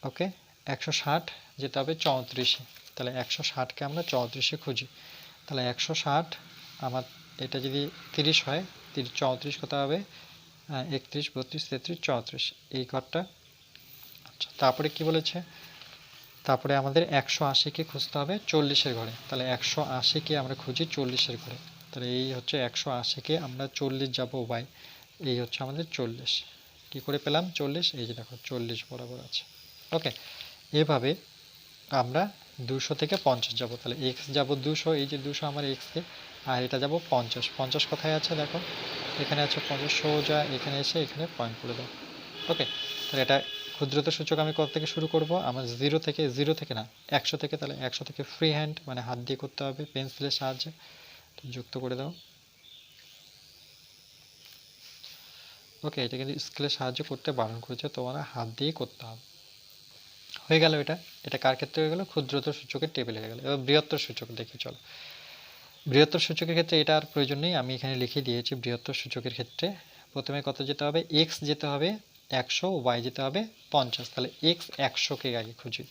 ওকে 160 যেতে হবে 34-এ। তাহলে 160কে আমরা 34-এ খুঁজি। তাহলে 160 আমার এটা যদি 30 হয়, 34 কত হবে? 31 32 33 34 এই ঘরটা। আচ্ছা তারপরে কি বলেছে? তারপরে আমাদের 180কে খুঁজতে হবে 40-এর ঘরে। তাহলে 180কে আমরা খুঁজি 40-এর ঘরে। তাহলে এই হচ্ছে 180কে আমরা 40 যাব বাই, এই হচ্ছে আমাদের 40। কি করে পেলাম 40? এই যে দেখো 40 বরাবর আছে। ওকে, এভাবে আমরা 200 থেকে 50 যাব। তাহলে x যাব 200, এই যে 200 আমার x-কে, আর এটা যাব 50। 50 কোথায় আছে দেখো, এখানে আছে 50, সোজা এখানে এসে এখানে পয়েন্ট করে দাও। ওকে, তাহলে এটা ক্ষুদ্রতার সূচক আমি কত থেকে শুরু করব? আমার 0 থেকে, 0 থেকে না 100 থেকে। তাহলে 100 থেকে ফ্রি হ্যান্ড মানে হাত দিয়ে করতে হবে, পেন্সিলের সাহায্যে যুক্ত করে দাও। ওকে, এটা কিন্তু স্কেলের সাহায্যে করতে বারণ করেছে, তোমার হাত দিয়েই করতে হবে। হয়ে গেল এটা। এটা কার ক্ষেত্রে হয়ে গেল? ক্ষুদ্রতার সূচকের টেবিলে হয়ে গেল। এবার বৃহত্তর সূচক দেখি চলো। বৃহত্তর সূচকের ক্ষেত্রে এটা আর প্রয়োজন নেই, আমি এখানে লিখে দিয়েছি। বৃহত্তর সূচকের ক্ষেত্রে প্রথমে কত যেতে হবে? x যেতে হবে 100, y যেতে হবে 50। তাহলে x 100কে আগে খুঁজি,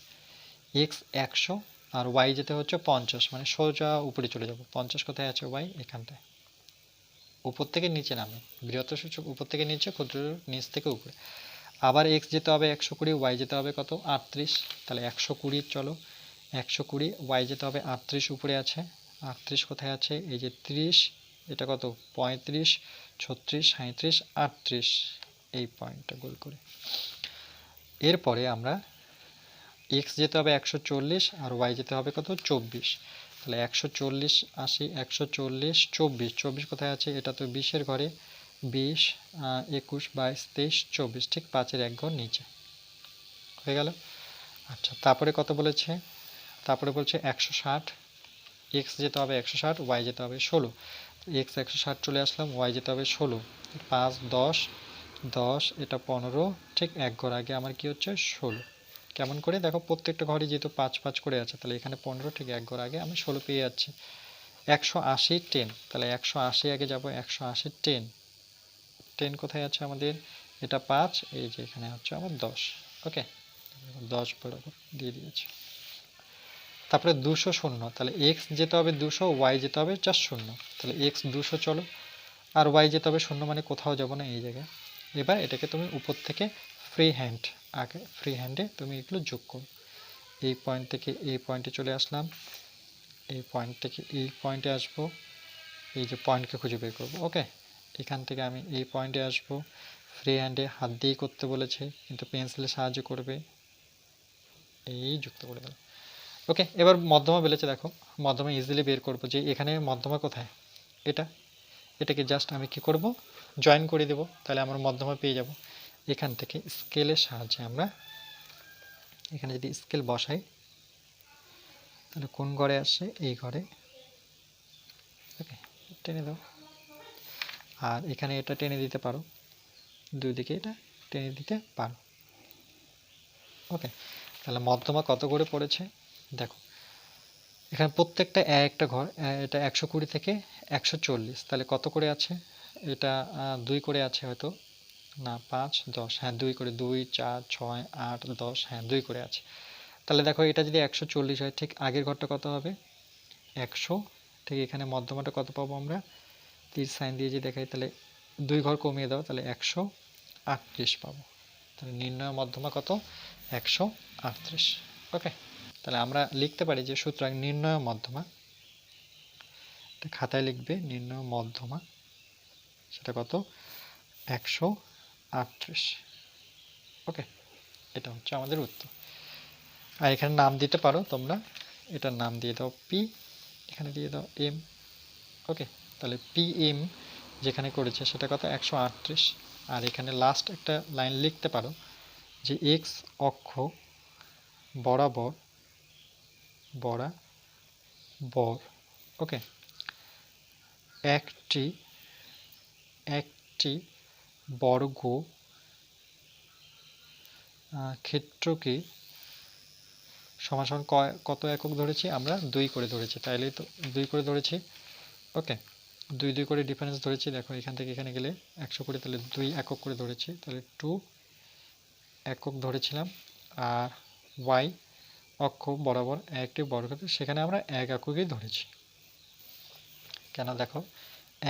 x 100 আর y যেতে হচ্ছে 50, মানে সোজা উপরে চলে যাব। 50 কোথায় আছে? y এখানটায়, উপর থেকে নিচে নামে। বৃহত্তর সূচক উপর থেকে নিচে, ক্ষুদ্র নিচ থেকে উপরে। আবার x যেতে হবে 120, y যেতে হবে কত? 38। তাহলে 120 চলো, 120, y যেতে হবে 38, উপরে আছে 38 কোথায় আছে? এই যে 30, এটা কত? 35 36 37 38, এই পয়েন্টটা গোল করে। এরপরে আমরা x যেতে হবে 140 আর y যেতে হবে কত? 24। তাহলে 140 আসি, 140 24, 24 কোথায় আছে? এটা তো 20-এর ঘরে, 20 21 22 23 24, ঠিক 5-এর এক ঘর নিচে। হয়ে গেল। আচ্ছা তারপরে কত বলেছে? তারপরে বলছে 160, x যেতে হবে 160, y যেতে হবে 16। x 160 চলে আসলাম, y যেতে হবে 16, 5 10 10, এটা 15, ঠিক এক ঘর আগে আমার কি হচ্ছে? 16। কেমন করে? দেখো প্রত্যেকটা ঘরে যেহেতু 5 5 করে আছে, তাহলে এখানে 15, ঠিক এক ঘর আগে আমি 16 পেয়ে যাচ্ছি। 180 10, তাহলে 180 আগে যাব, 180 10, 10 কোথায় আছে আমাদের? এটা 5, এই যে এখানে হচ্ছে আমার 10। ওকে, 10 বরাবর দিয়ে দিয়েছি। তারপরে 200 শূন্য, তাহলে x যেতে হবে 200, y যেতে হবে জাস্ট শূন্য। তাহলে x 200 চলো, আর y যেতে হবে শূন্য, মানে কোথাও যাব না, এই জায়গায়। এবার এটাকে তুমি উপর থেকে ফ্রি হ্যান্ড, আগে ফ্রি হ্যান্ডে তুমি এগুলো যোগ করো। এই পয়েন্ট থেকে এই পয়েন্টে চলে আসলাম, এই পয়েন্ট থেকে এই পয়েন্টে আসবো, এই যে পয়েন্টকে খুঁজে বের করবো। ওকে, এখান থেকে আমি এই পয়েন্টে আসবো, ফ্রি হ্যান্ডে হাত দিয়েই করতে বলেছে, কিন্তু পেন্সিলের সাহায্য করবে, এই যুক্ত করে গেল। ওকে, এবার মধ্যমা বলেছে, দেখো মধ্যমা ইজিলি বের করব, যে এখানে মধ্যমা কোথায়? এটা, এটাকে জাস্ট আমি কি করব? জয়েন করে দেব, তাহলে আমার মধ্যমা পেয়ে যাব। এখান থেকে স্কেলের সাহায্যে আমরা এখানে যদি স্কেল বসাই, তাহলে কোন ঘরে আসে? এই ঘরে। ওকে, টেনে দাও, আর এখানে এটা টেনে দিতে পারো, দুই দিকে এটা টেনে দিতে পারো। ওকে, তাহলে মধ্যমা কত করে পড়েছে দেখো, এখানে প্রত্যেকটা একটা ঘর, এটা 120 থেকে 140, তাহলে কত করে আছে? এটা 2 করে আছে হয়তো, না 5 10, হ্যাঁ 2 করে, 2 4 6 8 10, হ্যাঁ 2 করে আছে। তাহলে দেখো এটা যদি 140 হয়, ঠিক আগের ঘরটা কত হবে? 100, ঠিক এখানে মধ্যমাটা কত পাবো আমরা? তীর সাইন দিয়ে যদি দেখাই, তাহলে 2 ঘর কমিয়ে দাও, তাহলে 138 পাবো। তাহলে নির্ণয় মধ্যমা কত? 138। ওকে, তাহলে আমরা লিখতে পারি যে সুতরাং নির্ণয় মধ্যমা, খাতায় লিখবে নির্ণয় মধ্যমা, সেটা কত? 138। ওকে, এটা হচ্ছে আমাদের উত্তর। আর এখানে নাম দিতে পারো তোমরা, এটার নাম দিয়ে দাও পি, এখানে দিয়ে দাও এম। ওকে, তাহলে পি এম যেখানে করেছে সেটা কত? 138। আর এখানে লাস্ট একটা লাইন লিখতে পারো যে এক্স অক্ষ বরাবর বরাবর, ওকে, একটি একটি বর্গ ক্ষেত্রকে সমান সমান কত একক ধরেছি আমরা? 2 করে ধরেছি, তাইলে তো 2 করে ধরেছি। ওকে, দুই দুই করে ডিফারেন্স ধরেছি, দেখো এখান থেকে এখানে গেলে 120, তাহলে 2 একক করে ধরেছি, তাহলে 2 একক ধরেছিলাম। আর ওয়াই অক্ষ বরাবর একটি বর্গক্ষেত্র, সেখানে আমরা 1 এককই ধরেছি। কেন দেখো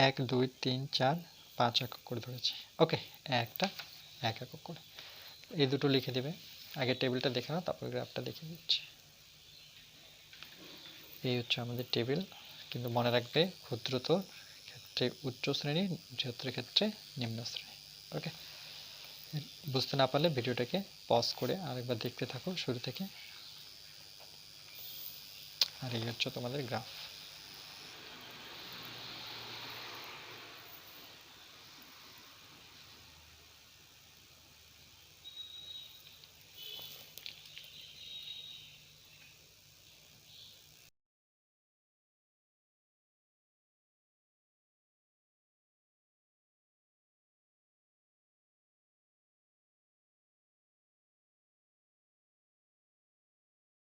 1 2 3 4 5 একক করে ধরেছি। ওকে, একটা 1 একক করে, এই দুটো লিখে দেবে। আগে টেবিলটা দেখে নাও, তারপর গ্রাফটা দেখে দিচ্ছি। এই হচ্ছে আমাদের টেবিল, কিন্তু মনে রাখবে ক্ষুদ্রতর ক্ষেত্রে উচ্চ শ্রেণী, বৃহত্তর ক্ষেত্রে নিম্ন শ্রেণী। ওকে, বুঝতে না পারলে ভিডিওটাকে পজ করে আরেকবার দেখতে থাকো শুরু থেকে। আর এই হচ্ছে তোমাদের গ্রাফ।